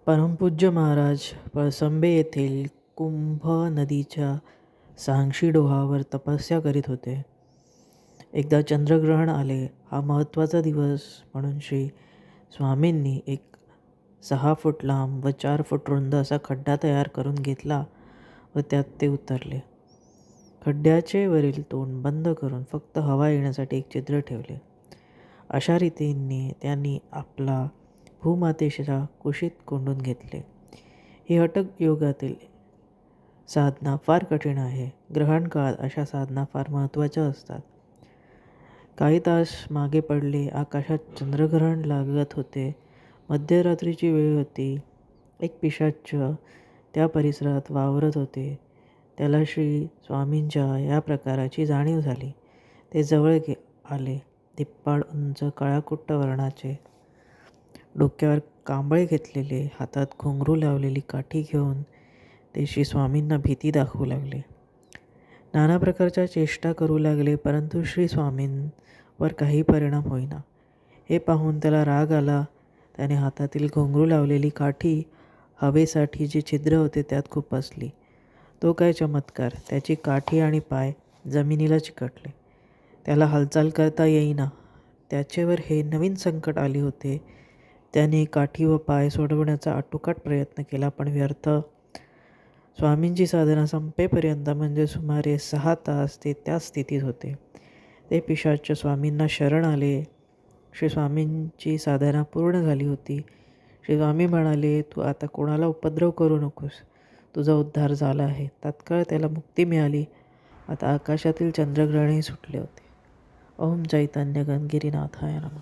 परमपूज्य महाराज पळसंबे येथील कुंभ नदीच्या सांगशी डोहावर तपस्या करीत होते. एकदा चंद्रग्रहण आले. हा महत्त्वाचा दिवस म्हणून श्री स्वामींनी एक 6 फूट लांब व 4 फूट रुंद असा खड्डा तयार करून घेतला व त्यात ते उतरले. खड्ड्याचे वरील तोंड बंद करून फक्त हवा येण्यासाठी एक छिद्र ठेवले. अशा रीतीने त्यांनी आपला भूमातेच्या कुशीत कोंडून घेतले. ही हठक योगातील साधना फार कठीण आहे. ग्रहण काळात अशा साधना फार महत्त्वाच्या असतात. काही तास मागे पडले. आकाशात चंद्रग्रहण लागत होते. मध्यरात्रीची वेळ होती. एक पिशाच त्या परिसरात वावरत होते. त्याला श्री स्वामींच्या या प्रकाराची जाणीव झाली. ते जवळ आले. धिप्पाड उंच काळाकुट्ट वर्णाचे, डोक्यावर कांबळे घेतलेले, हातात घुंगरू लावलेली काठी घेऊन ते श्री स्वामींना भीती दाखवू लागले. नाना प्रकारच्या चेष्टा करू लागले, परंतु श्री स्वामींवर काही परिणाम होईना. हे पाहून त्याला राग आला. त्याने हातातील घुंगरू लावलेली काठी हवेसाठी जे छिद्र होते त्यात खुपसली. तो काय चमत्कार! त्याची काठी आणि पाय जमिनीला चिकटले. त्याला हालचाल करता येईना. त्याचेवर हे नवीन संकट आले होते. त्याने काठी व पाय सोडवण्याचा आटोकाट प्रयत्न केला, पण व्यर्थ. स्वामींची साधना संपेपर्यंत म्हणजे सुमारे 6 तास ते त्याच स्थितीत होते. ते पिशाच स्वामींना शरण आले. श्री स्वामींची साधना पूर्ण झाली होती. श्री स्वामी म्हणाले, तू आता कोणाला उपद्रव करू नकोस. तुझा उद्धार झाला आहे. तात्काळ त्याला मुक्ती मिळाली. आता आकाशातील चंद्रग्रहणही सुटले होते. ओम चैतन्य गणगिरीनाथाय नमः.